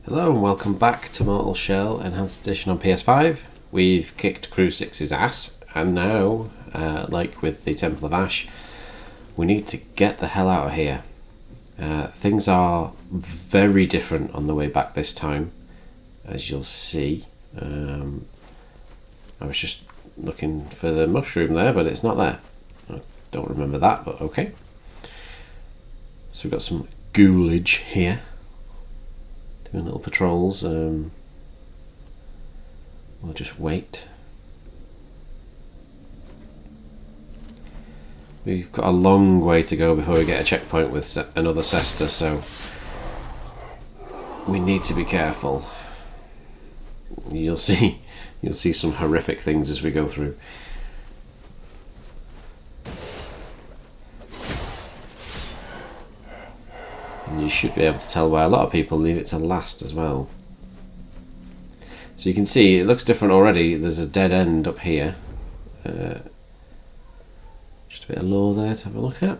Hello and welcome back to Mortal Shell Enhanced Edition on PS5. We've kicked Crucix's ass, and now, like with the Temple of Ash, we need to get the hell out of here. Things are very different on the way back this time, as you'll see. I was just looking for the mushroom there, but it's not there. I don't remember that, but okay. So we've got some ghoulage here. Doing little patrols. We'll just wait. We've got a long way to go before we get a checkpoint with another Cesta, so we need to be careful. You'll see some horrific things as we go through. And you should be able to tell why a lot of people leave it to last as well. So you can see it looks different already. There's a dead end up here. Just a bit of lore there to have a look at.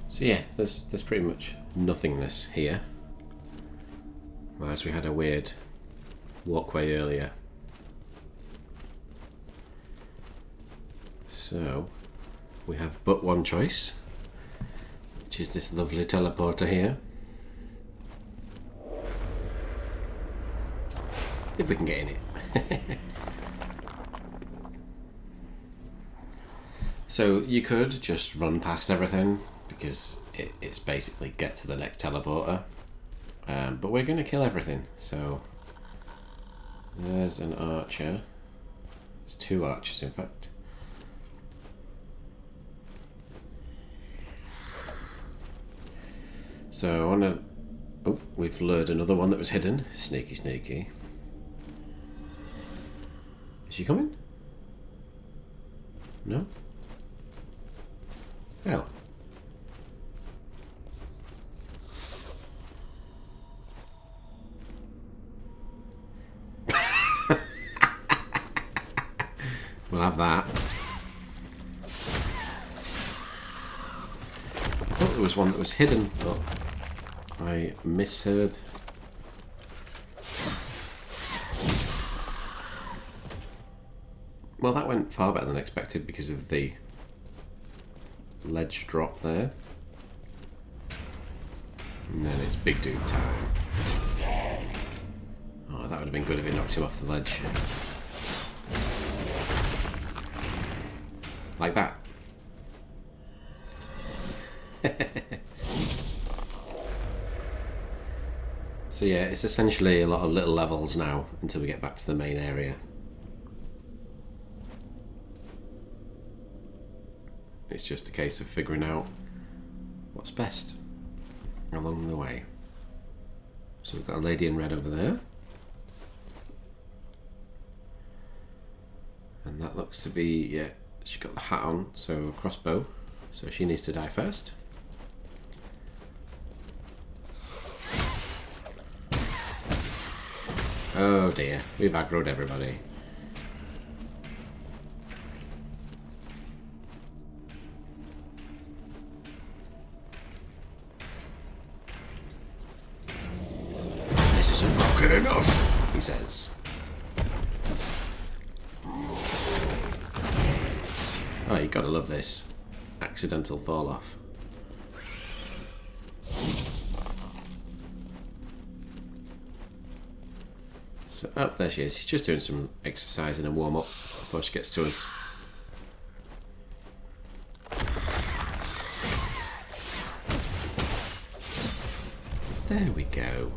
So yeah, there's pretty much nothingness here. Whereas we had a weird walkway earlier. So we have but one choice, which is this lovely teleporter here. If we can get in it. So you could just run past everything, because it's basically get to the next teleporter, but we're going to kill everything. So there's an archer. There's two archers in fact. So I want to... Oh, we've lured another one that was hidden. Sneaky sneaky. Is she coming? No? Oh. We'll have that. I thought there was one that was hidden, but I misheard. Well, that went far better than expected because of the ledge drop there. And then it's big dude time. Oh, that would have been good if it knocked him off the ledge. Like that. So yeah, it's essentially a lot of little levels now until we get back to the main area. It's just a case of figuring out what's best along the way. So we've got a lady in red over there. And that looks to be, yeah, she's got the hat on, so a crossbow. So she needs to die first. Oh dear, we've aggroed everybody. This isn't rocket enough, he says. Oh, you gotta love this. Accidental fall off. So, oh, there she is. She's just doing some exercise and a warm up before she gets to us. There we go.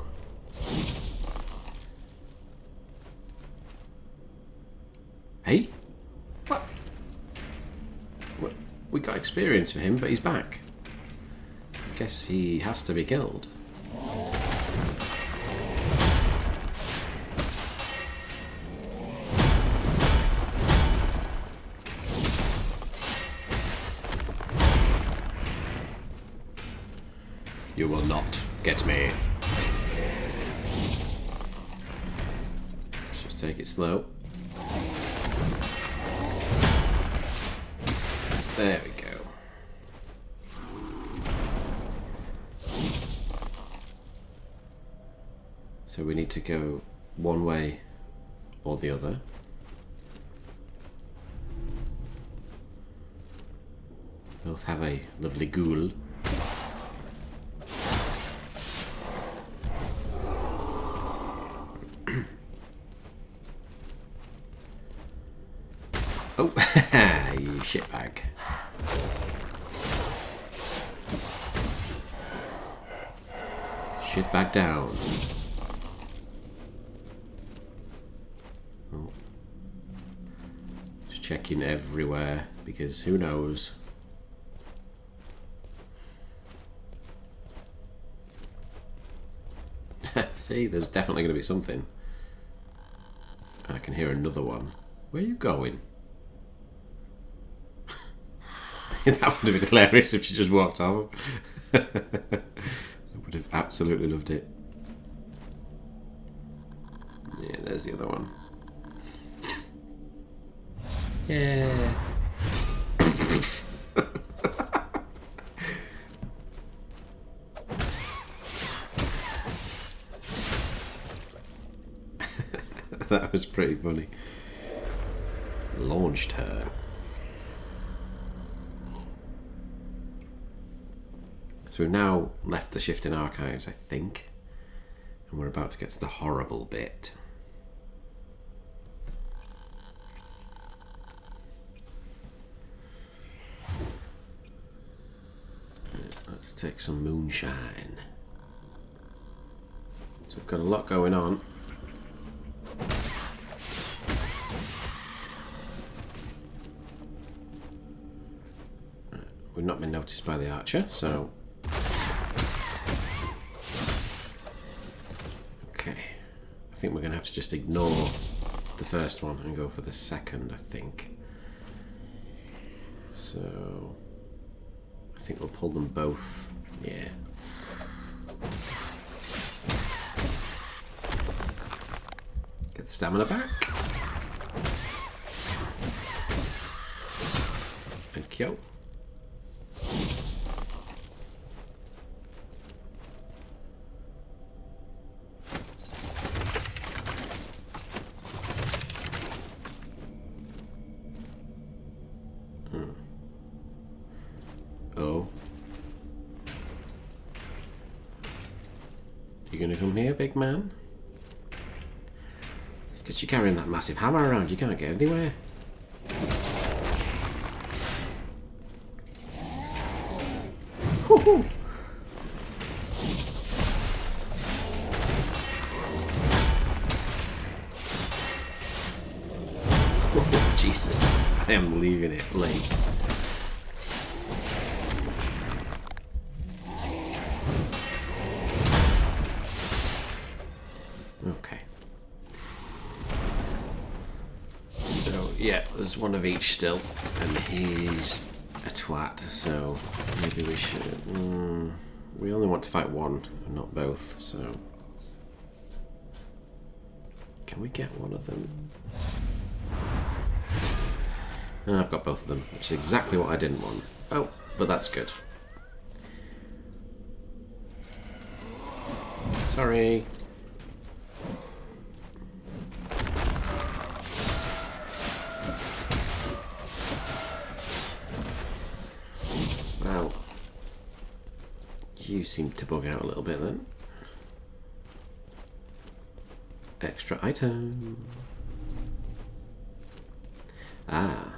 Hey? What? We got experience for him, but he's back. I guess he has to be killed. You will not get me. take it slow. There we go. So we need to go one way or the other. Both have a lovely ghoul. Oh, you shitbag. Shitbag down. Oh. Just checking everywhere because who knows. See, there's definitely going to be something. And I can hear another one. Where are you going? That would have been hilarious if she just walked off. I would have absolutely loved it. Yeah, there's the other one. Yeah. That was pretty funny. Launched her. So we've now left the shifting archives, I think. And we're about to get to the horrible bit. Let's take some moonshine. So we've got a lot going on. We've not been noticed by the archer, so... Okay. I think we're going to have to just ignore the first one and go for the second, I think. So... I think we'll pull them both. Yeah. Get the stamina back. Thank you. Oh. You gonna come here, big man? It's because you're carrying that massive hammer around, you can't get anywhere. Woohoo! Oh, Jesus, I am leaving it late. Okay. So, yeah, there's one of each still, and he's a twat, so maybe we should... we only want to fight one, and not both, so... Can we get one of them? No, I've got both of them, which is exactly what I didn't want. Oh, but that's good. Sorry. Well, you seem to bug out a little bit then. Extra item. Ah.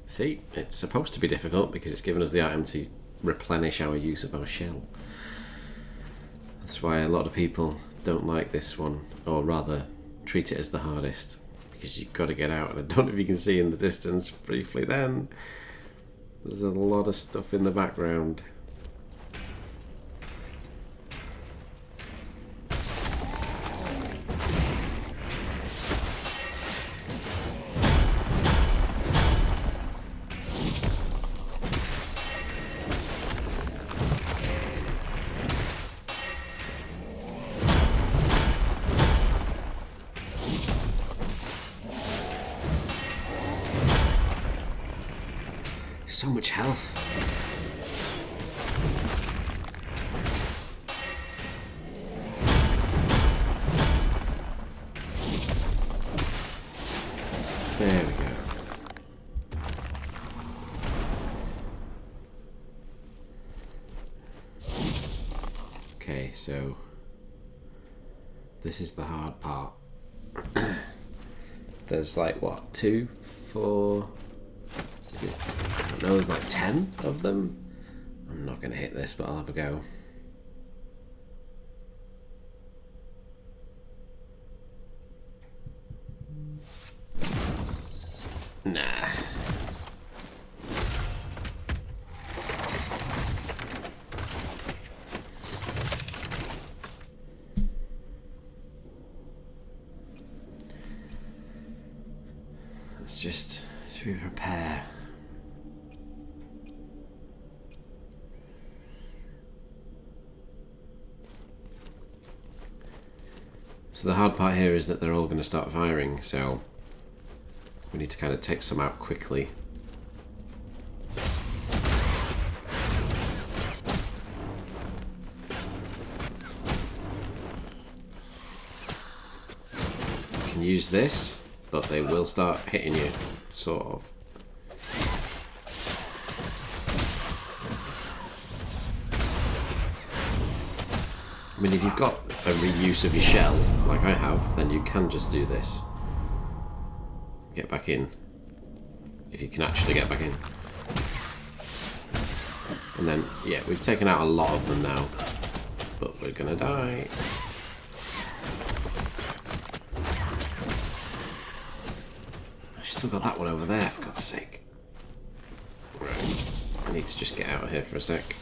See, it's supposed to be difficult because it's given us the item to replenish our use of our shell. That's why a lot of people don't like this one, or rather treat it as the hardest, because you've got to get out, and I don't know if you can see in the distance briefly then, there's a lot of stuff in the background. So much health. There we go. Okay, so this is the hard part. There's like what, 2, 4, is it, I don't know, there's like 10 of them. I'm not gonna hit this, but I'll have a go. Nah. Let's just prepare. So the hard part here is that they're all going to start firing, so we need to kind of take some out quickly. You can use this, but they will start hitting you, sort of. I mean, if you've got a reuse of your shell, like I have, then you can just do this. Get back in. If you can actually get back in. And then, yeah, we've taken out a lot of them now. But we're gonna die. I've still got that one over there, for God's sake. Right. I need to just get out of here for a sec.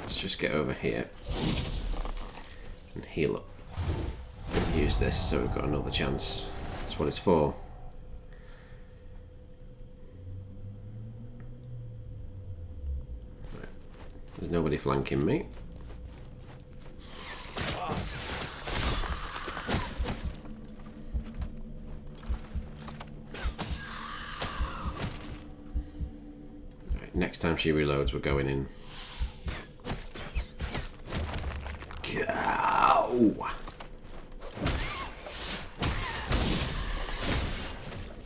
Just get over here and heal up and use this so we've got another chance. That's what it's for. Right. There's nobody flanking me. Right, next time she reloads, we're going in.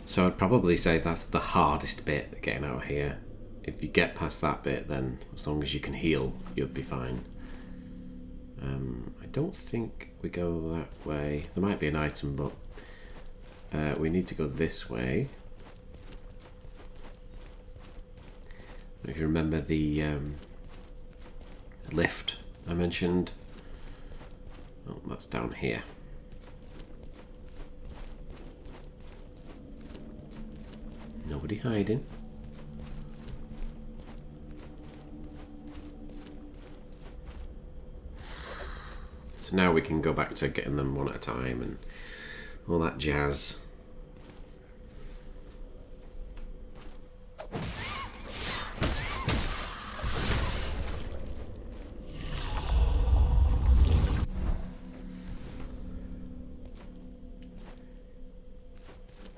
So I'd probably say that's the hardest bit, getting out of here. If you get past that bit, then as long as you can heal, you'll be fine. I don't think we go that way. There might be an item, but we need to go this way. If you remember the lift I mentioned, oh, that's down here. Nobody hiding. So now we can go back to getting them one at a time and all that jazz.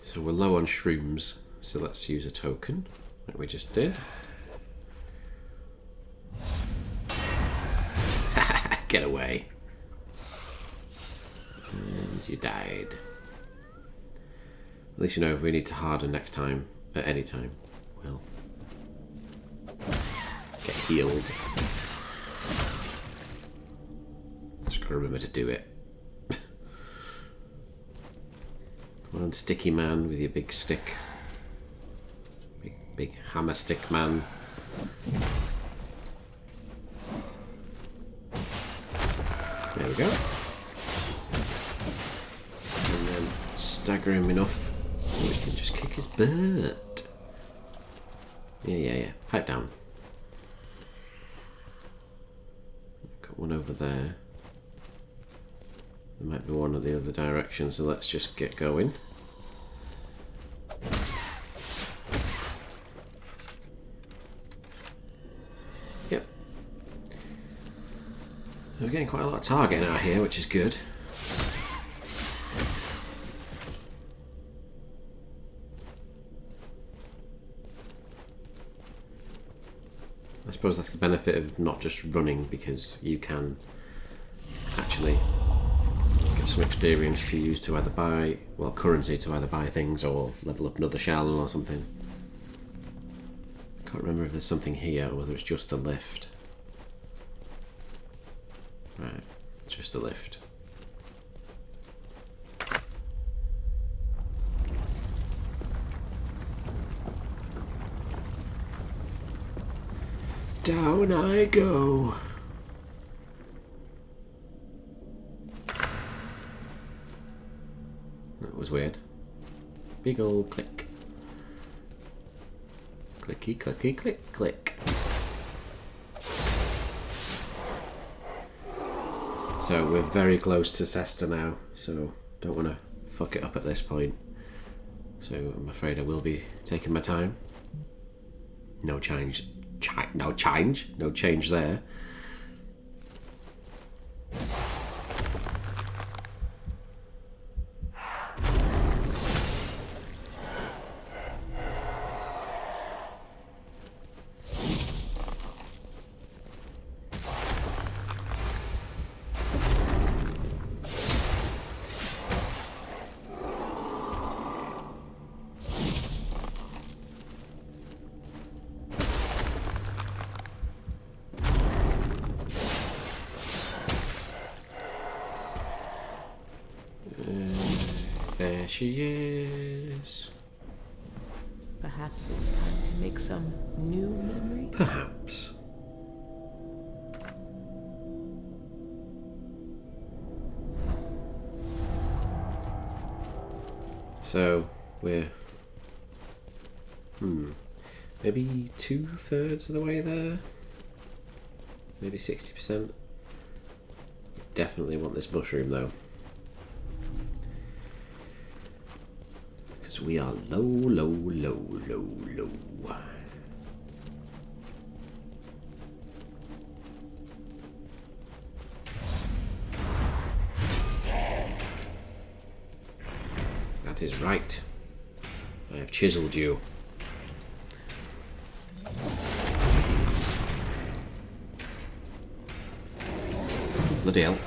So we're low on shrooms. So let's use a token, like we just did. Get away. And you died. At least you know if we need to harden next time, at any time, we'll get healed. Just gotta remember to do it. Come on, sticky man with your big stick. Big hammer stick man. There we go. And then stagger him enough so we can just kick his butt. Yeah. Pipe down. Got one over there. There might be one in the other direction, so let's just get going. Yep. We're getting quite a lot of targeting out here, which is good. I suppose that's the benefit of not just running, because you can actually get some experience to use to either buy, well, currency to either buy things or level up another shell or something. I can't remember if there's something here or whether it's just a lift. Right, it's just a lift. Down I go. That was weird. Big old click. Clicky, clicky, click, click. So we're very close to Cester now, so don't want to fuck it up at this point. So I'm afraid I will be taking my time. No change. No change there. There she is. Perhaps it's time to make some new memories? Perhaps. So, we're... maybe 2/3 of the way there? Maybe 60%? Definitely want this mushroom though. Because we are low. That is right. I have chiseled you. Bloody hell.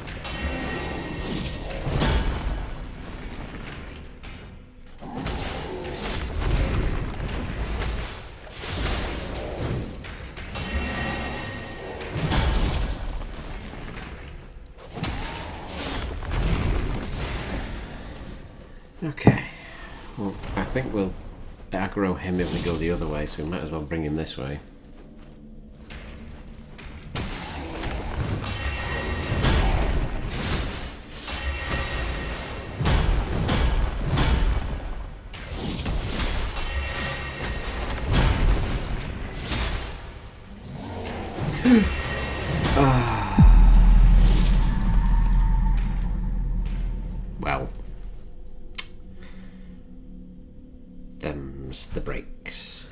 Okay, well, I think we'll aggro him if we go the other way, so we might as well bring him this way. Well, them's the breaks.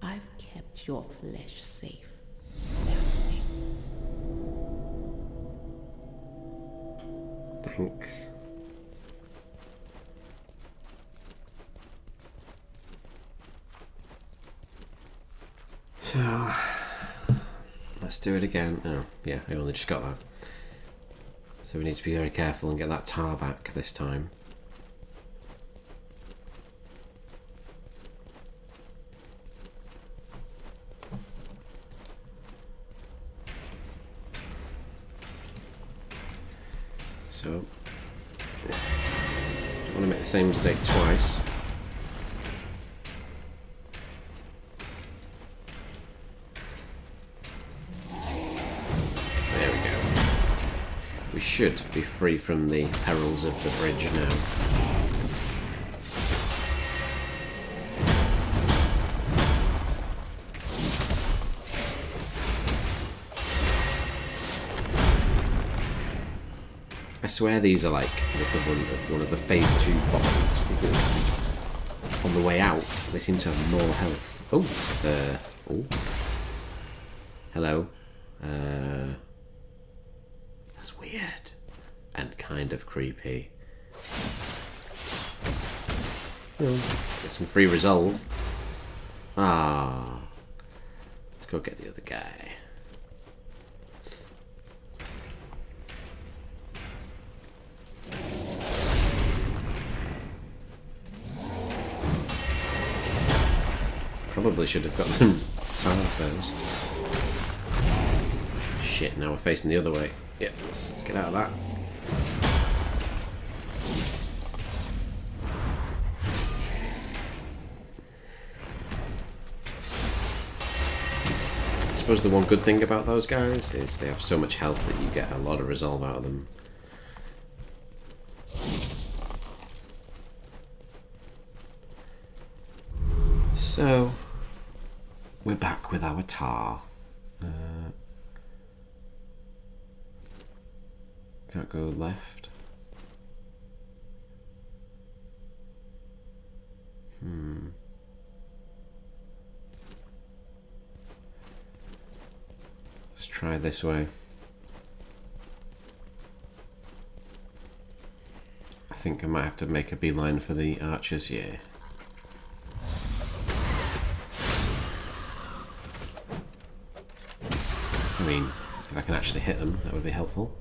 I've kept your flesh safe. Thanks. So, let's do it again. Oh, yeah, I only just got that. So we need to be very careful and get that tar back this time. So, don't want to make the same mistake twice. There we go. We should be free from the perils of the bridge now. I swear these are like the equivalent of one of the phase 2 bosses, because on the way out they seem to have more health. Oh, hello. That's weird. and kind of creepy. Get some free resolve. Ah, let's go get the other guy. Probably should have got them tower first. Shit, now we're facing the other way. Yeah, let's get out of that. I suppose the one good thing about those guys is they have so much health that you get a lot of resolve out of them. So, we're back with our tar. Can't go left. Let's try this way. I think I might have to make a beeline for the archers, yeah. I mean, if I can actually hit them, that would be helpful.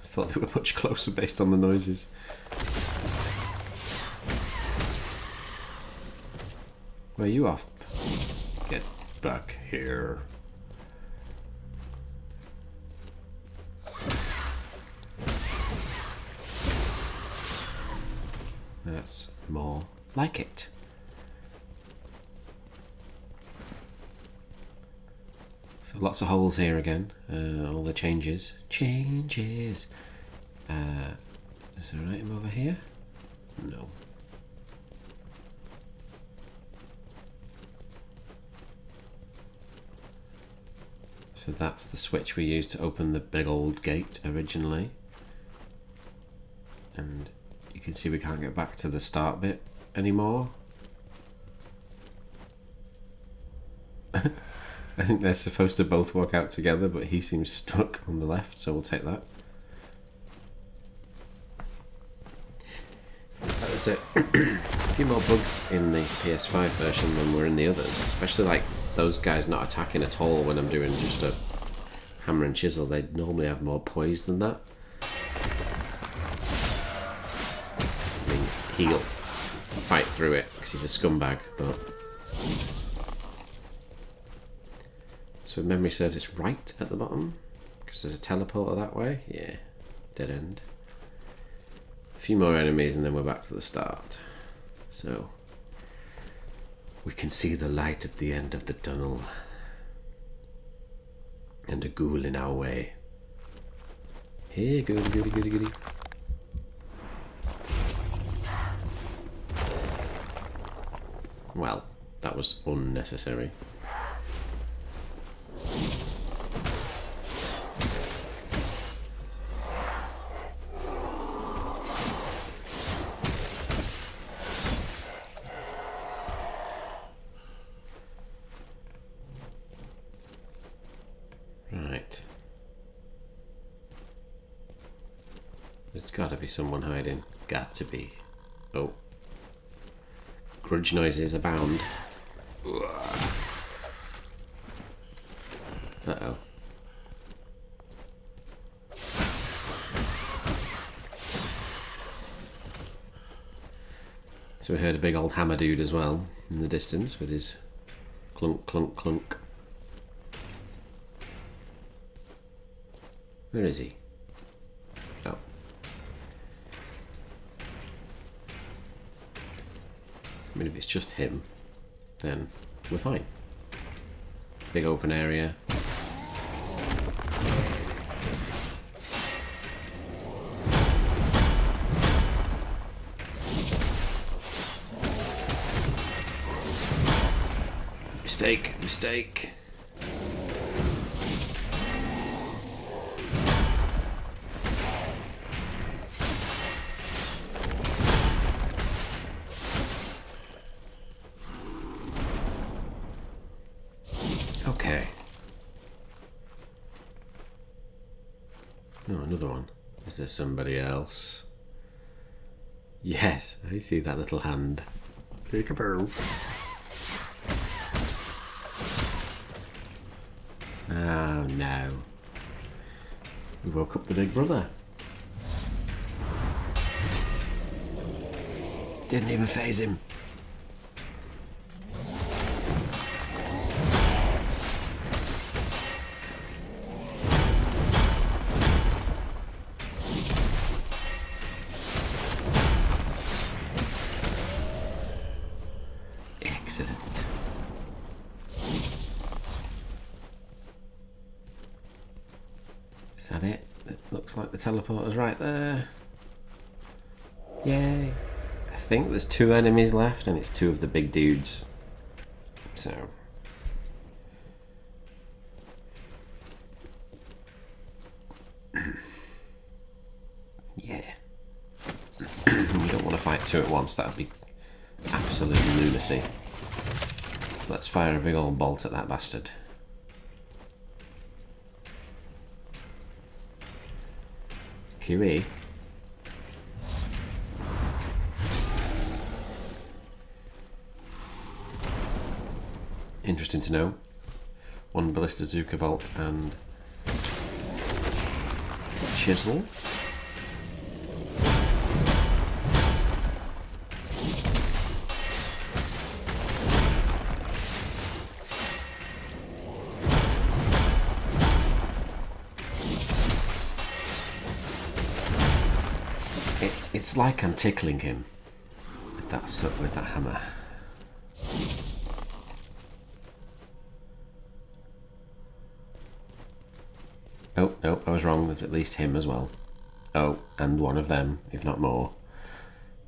Thought they were much closer based on the noises. Where are you off? Get back here. That's more like it. So lots of holes here again. All the changes. Changes. Is there an item over here? No. So that's the switch we used to open the big old gate originally. And you can see we can't get back to the start bit anymore. I think they're supposed to both walk out together, but he seems stuck on the left, so we'll take that. There's a few more bugs in the PS5 version than were in the others, especially like those guys not attacking at all when I'm doing just a hammer and chisel. They normally have more poise than that. I mean, he'll fight through it because he's a scumbag, but... So if memory serves, it's right at the bottom, because there's a teleporter that way. Yeah, dead end. A few more enemies and then we're back to the start. So, we can see the light at the end of the tunnel. And a ghoul in our way. Hey, goody, goody, goody, goody. Well, that was unnecessary. Right. There's gotta be someone hiding. Got to be. Oh. Grudge noises abound. Uh-oh. So we heard a big old hammer dude as well in the distance with his clunk, clunk, clunk. Where is he? Oh. I mean, if it's just him, then we're fine. Big open area. Mistake, mistake. another one? Is there somebody else? Yes, I see that little hand. Peekaboo. Oh no. We woke up the big brother. Didn't even faze him. Excellent. Is that it? It looks like the teleporter's right there. Yay. I think there's 2 enemies left and it's 2 of the big dudes. So. Yeah. We don't want to fight 2 at once, that would be absolute lunacy. Let's fire a big old bolt at that bastard. QE. Interesting to know. 1 ballista Zuka bolt and chisel. It's like I'm tickling him with that hammer. Oh, no, I was wrong. There's at least him as well. Oh, and one of them, if not more.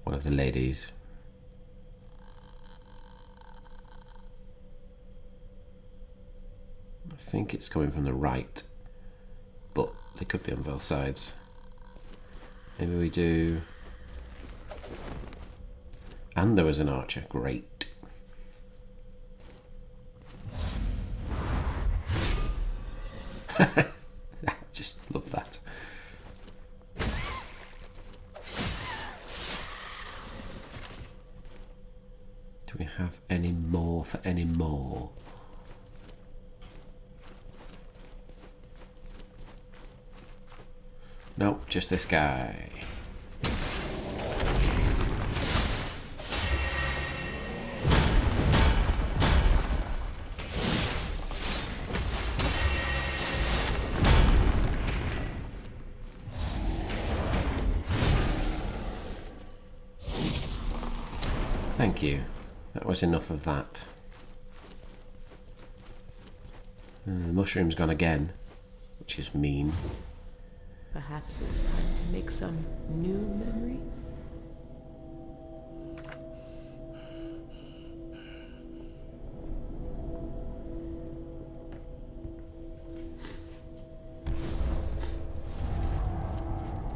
One of the ladies. I think it's coming from the right, but they could be on both sides. Maybe we do... And there was an archer. Great. I just love that. Do we have any more for any more? Nope, just this guy. Thank you. That was enough of that. The mushroom's gone again, which is mean. Perhaps it's time to make some new memories.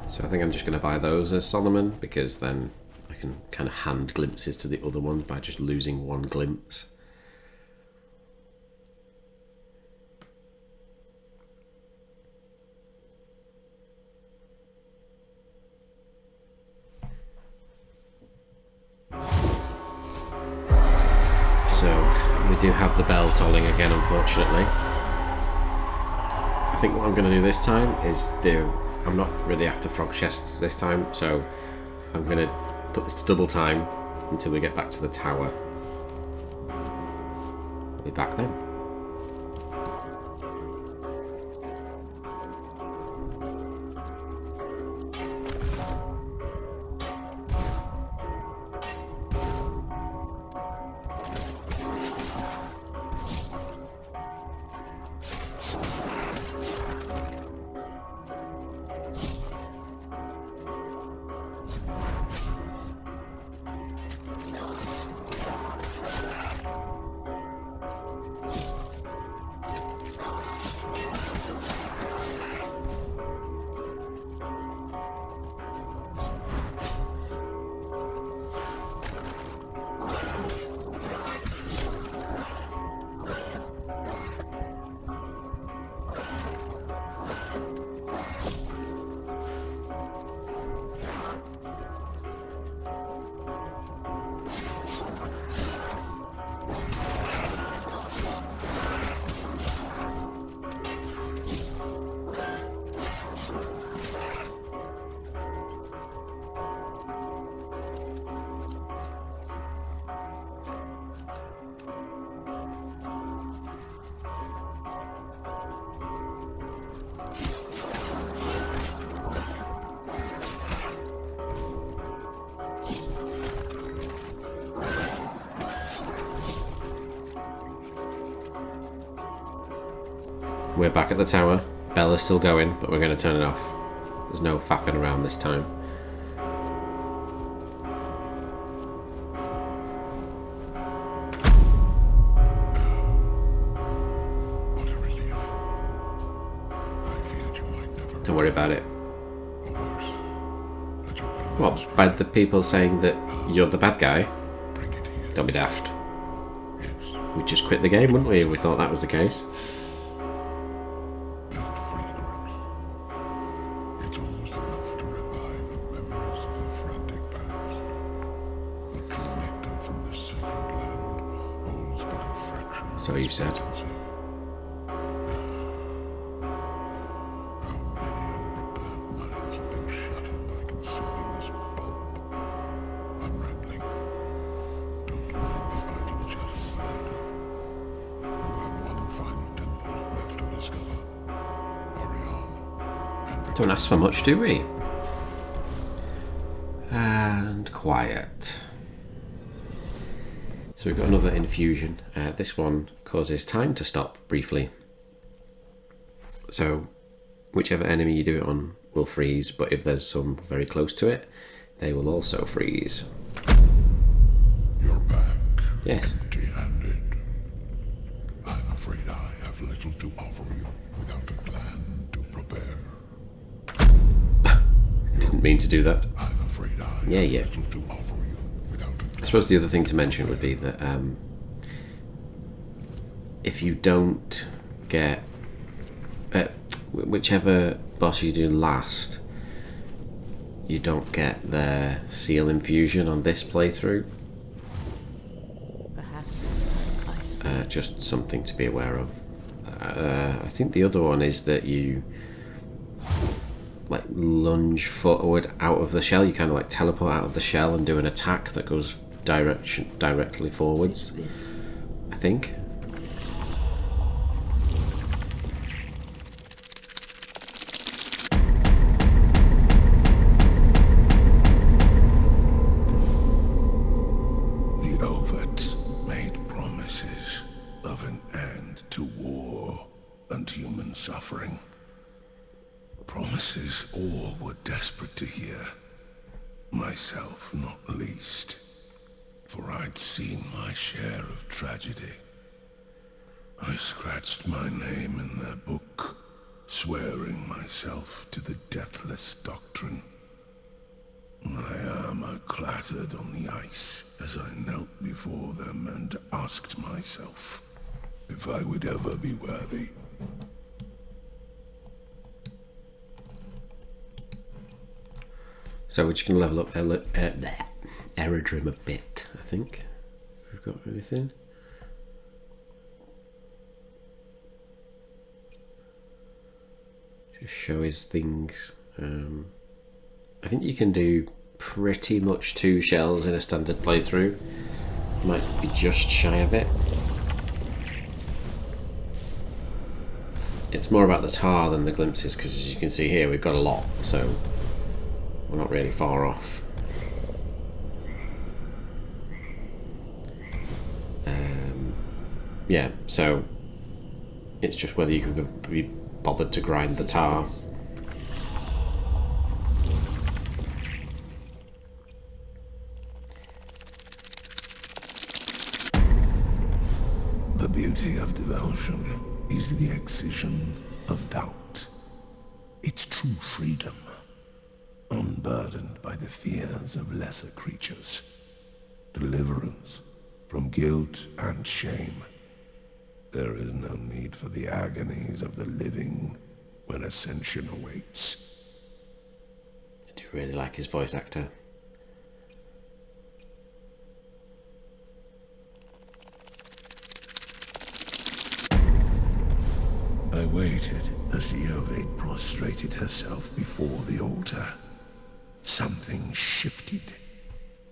So I think I'm just going to buy those as Solomon, because then I can kind of hand glimpses to the other ones by just losing 1 glimpse. So we do have the bell tolling again, unfortunately. I think what I'm going to do this time is I'm not really after frog chests this time, so I'm going to put this to double time until we get back to the tower. I'll be back then. We're back at the tower. Bella's still going, but we're going to turn it off. There's no faffing around this time. What a relief. I feared you might never. Don't worry about it. Or worse, that you've been What, by the people saying that you're the bad guy? bring it here. Don't be daft. Yes. We'd just quit the game, wouldn't we, if we thought that was the case? That free growth. It's almost enough to revive the memories of the frantic past. The true nectar from this sacred land holds but a fraction of So you said. potency. How many unprepared minds have been shattered by consuming this bulb? I'm rambling. Don't mind the idle chatter, Melinda. You have one final temple left to discover. Hurry on. And Don't ask for much, do we? And quiet. So we've got another infusion. This one causes time to stop briefly. So whichever enemy you do it on will freeze, but if there's some very close to it, they will also freeze. you're back. Yes. Empty-handed. I'm afraid I have little to offer you without a plan to prepare. Didn't mean to do that. I'm afraid I Yeah, have yeah. little to offer you without a plan. I suppose the other thing to mention would be that if you don't get whichever boss you do last, you don't get their seal infusion on this playthrough. Perhaps it's time I see. Just something to be aware of. I think the other one is that you like lunge forward out of the shell. You kind of like teleport out of the shell and do an attack that goes directly forwards. This I think. The Ovets made promises of an end to war and human suffering. Promises all were desperate to hear. Myself not least. For I'd seen my share of tragedy. I scratched my name in their book, swearing myself to the deathless doctrine. My armor clattered on the ice as I knelt before them and asked myself if I would ever be worthy. So we're just going to level up Aerodrome a bit, I think. If we've got anything. Just show his things. I think you can do pretty much 2 shells in a standard playthrough. Might be just shy of it. It's more about the tar than the glimpses, because as you can see here we've got a lot, so we're not really far off. Yeah, so it's just whether you can be bothered to grind the tar. The beauty of devotion is the excision of doubt. It's true freedom, unburdened by the fears of lesser creatures. Deliverance from guilt and shame. There is no need for the agonies of the living when ascension awaits. I do really like his voice actor. I waited as the Ovate prostrated herself before the altar. Something shifted.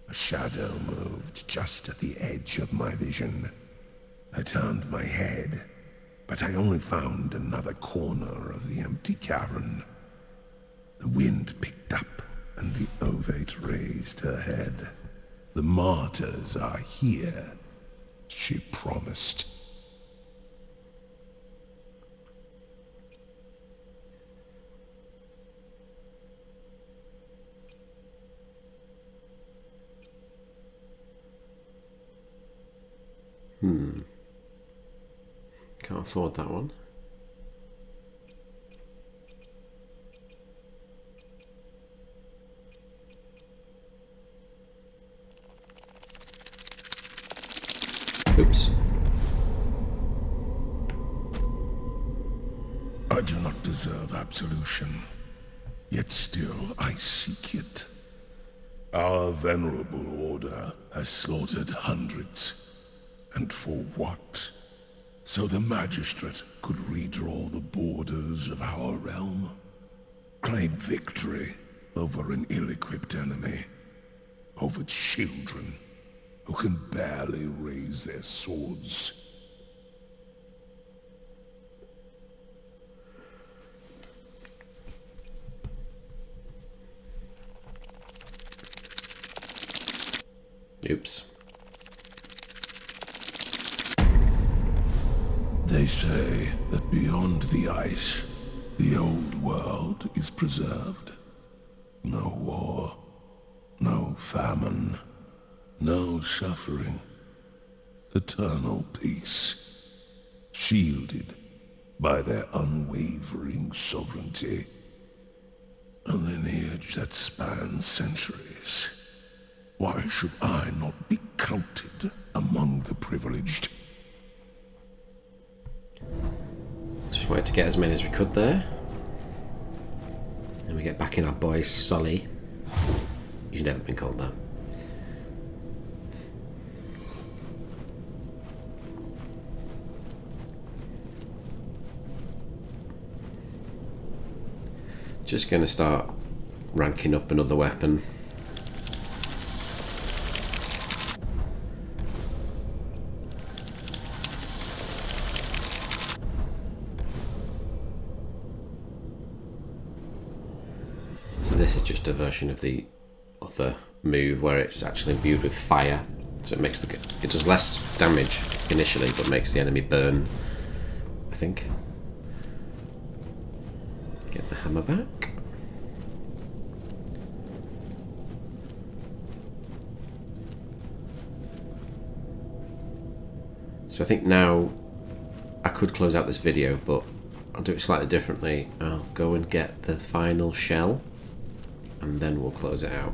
A shadow moved just at the edge of my vision. I turned my head, but I only found another corner of the empty cavern. The wind picked up, and the Ovate raised her head. The martyrs are here, she promised. Can't afford that one. Oops. I do not deserve absolution, yet still I seek it. Our venerable order has slaughtered hundreds. And for what? So the magistrate could redraw the borders of our realm? Claim victory over an ill-equipped enemy? Over children who can barely raise their swords? Oops. They say that beyond the ice, the old world is preserved. No war, no famine, no suffering. Eternal peace, shielded by their unwavering sovereignty. A lineage that spans centuries. Why should I not be counted among the privileged? Just wanted to get as many as we could there. And we get back in our boy Sully. He's never been called that. Just going to start ranking up another weapon. This is just a version of the other move where it's actually imbued with fire, so it makes it does less damage initially, but makes the enemy burn. I think. Get the hammer back. So I think now I could close out this video, but I'll do it slightly differently. I'll go and get the final shell, and then we'll close it out.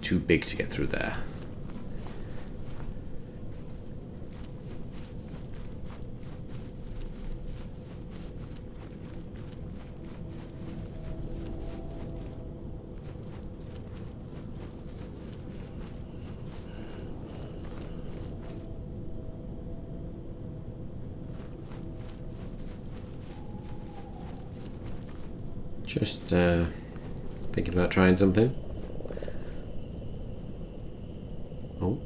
Too big to get through there. Just thinking about trying something. Oh.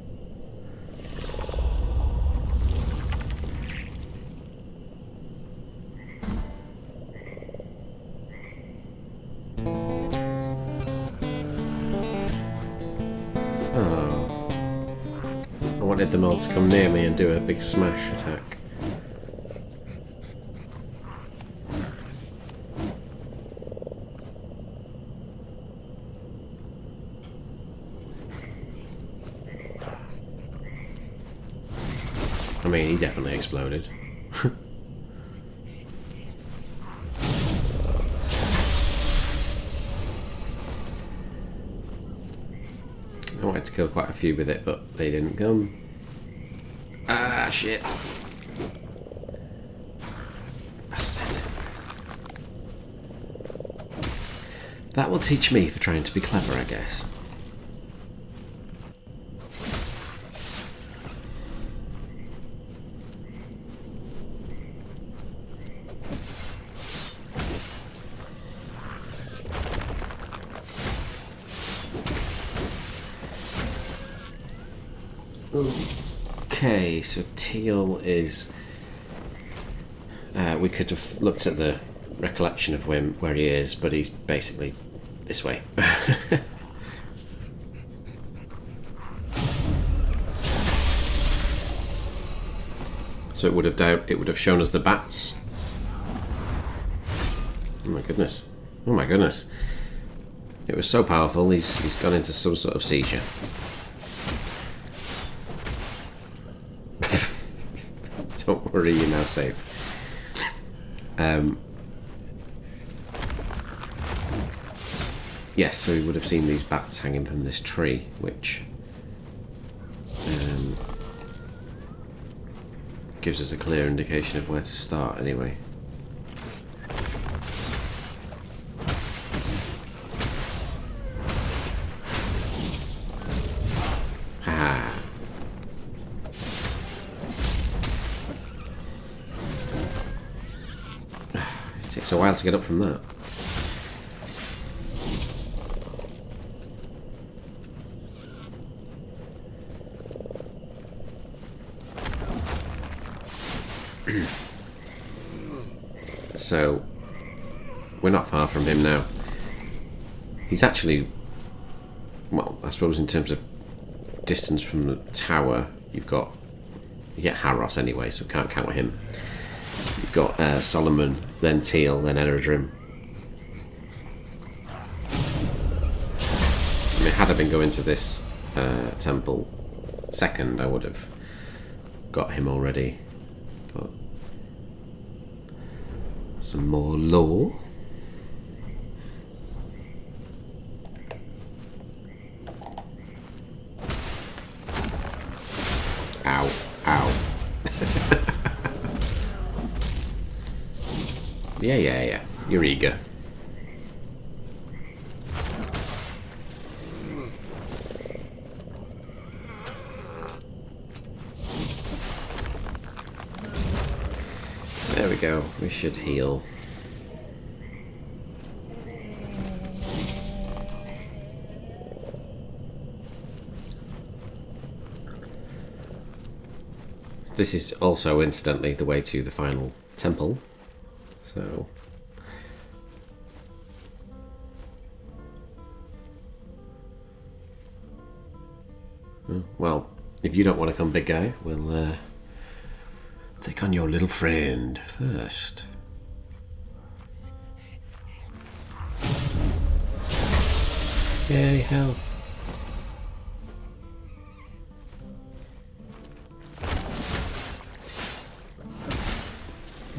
Oh. I wanted them all to come near me and do a big smash attack. I mean, he definitely exploded. I wanted to kill quite a few with it, but they didn't come. Ah, shit. Bastard. That will teach me for trying to be clever, I guess. Okay, so Teal is... we could have looked at the recollection of where he is, but he's basically this way. So it would have shown us the bats. Oh my goodness. Oh my goodness. It was so powerful, he's gone into some sort of seizure. Don't worry, you're now safe. Yes, so we would have seen these bats hanging from this tree, which gives us a clear indication of where to start anyway. Ha! It takes a while to get up from that. So, we're not far from him now. He's actually, well, I suppose in terms of distance from the tower, you get Harros anyway, so can't count him. You've got Solomon, then Teal, then Eredrim. I mean, had I been going to this temple second, I would have got him already. But some more lore. Ow, ow. Yeah. You're eager. There we go. We should heal. This is also, incidentally, the way to the final temple. So, well, if you don't want to come, big guy, we'll take on your little friend first. Yay, health.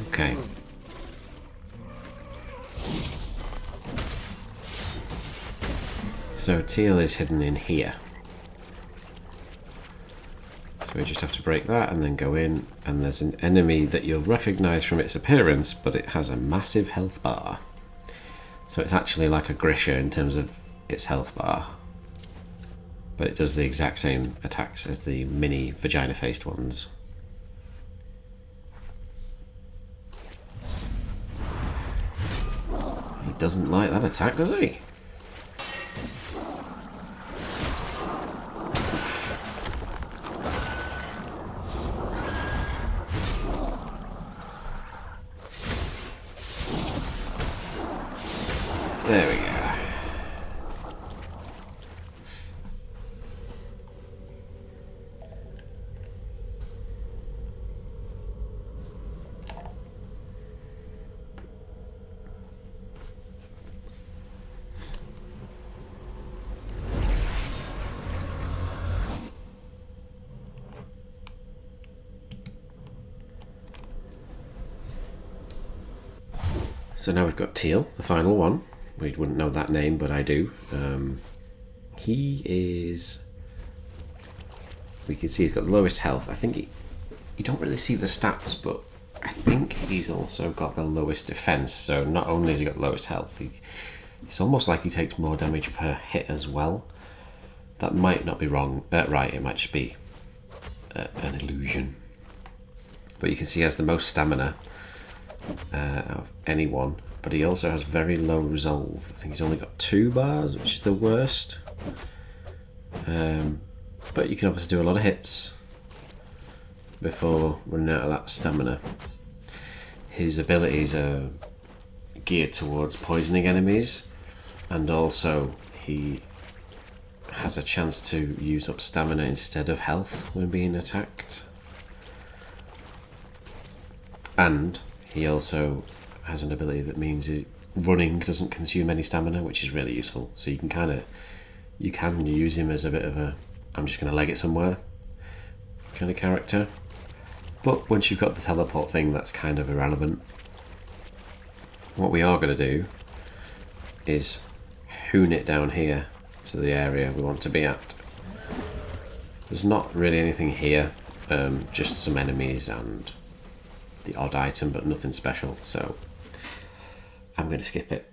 Okay. So Teal is hidden in here. So we just have to break that and then go in, and there's an enemy that you'll recognise from its appearance, but it has a massive health bar. So it's actually like a Grisha in terms of its health bar. But it does the exact same attacks as the mini vagina-faced ones. He doesn't like that attack, does he? There we go. So now we've got Teal, the final one. We wouldn't know that name, but I do. He is... We can see he's got the lowest health. I think you don't really see the stats, but I think he's also got the lowest defense. So not only has he got the lowest health, it's almost like he takes more damage per hit as well. That might not be wrong. Right, it might just be an illusion. But you can see he has the most stamina of anyone, but he also has very low resolve. I think he's only got 2 bars, which is the worst. But you can obviously do a lot of hits before running out of that stamina. His abilities are geared towards poisoning enemies, and also he has a chance to use up stamina instead of health when being attacked. And he also has an ability that means running doesn't consume any stamina, which is really useful. So you can use him as a bit of a I'm just going to leg it somewhere kind of character. But once you've got the teleport thing, that's kind of irrelevant. What we are going to do is hoon it down here to the area we want to be at. There's not really anything here, just some enemies and the odd item, but nothing special, so I'm going to skip it.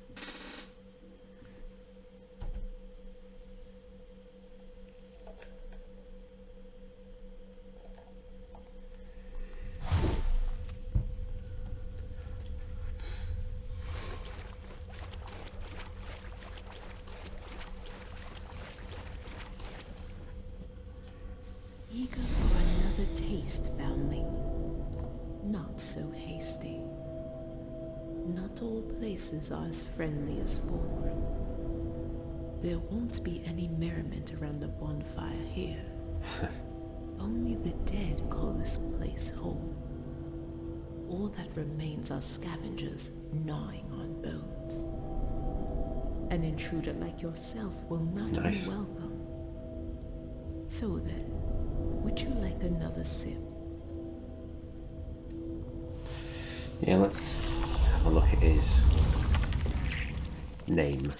Eager for another taste, foundling. Not so hasty. Not all places are as friendly as Fulgrim. There won't be any merriment around a bonfire here. Only the dead call this place home. All that remains are scavengers gnawing on bones. An intruder like yourself will not be welcome. So then, would you like another sip? Yeah, let's have a look at his name.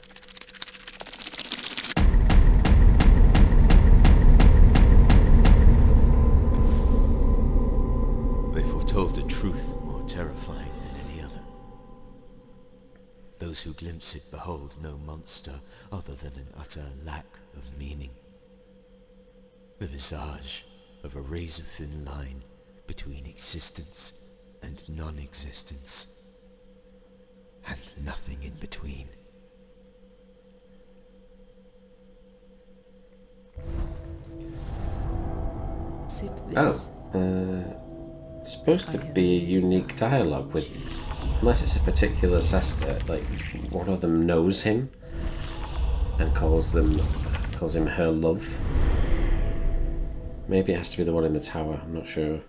They foretold a truth more terrifying than any other. Those who glimpse it behold no monster other than an utter lack of meaning. The visage of a razor-thin line between existence and non-existence, and nothing in between. Sip this. Supposed to be a unique dialogue with, unless it's a particular sister, like one of them knows him and calls him her love. Maybe it has to be the one in the tower, I'm not sure.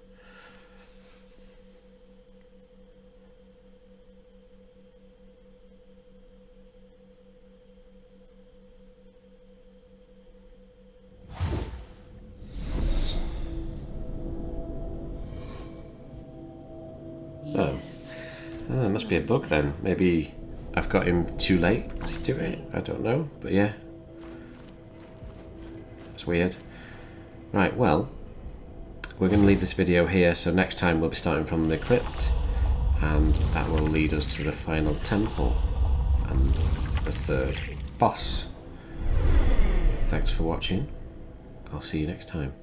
Oh, it must be a bug then. Maybe I've got him too late to do it. I don't know, but yeah. It's weird. Right, well, we're going to leave this video here, so next time we'll be starting from the crypt, and that will lead us to the final temple and the third boss. Thanks for watching. I'll see you next time.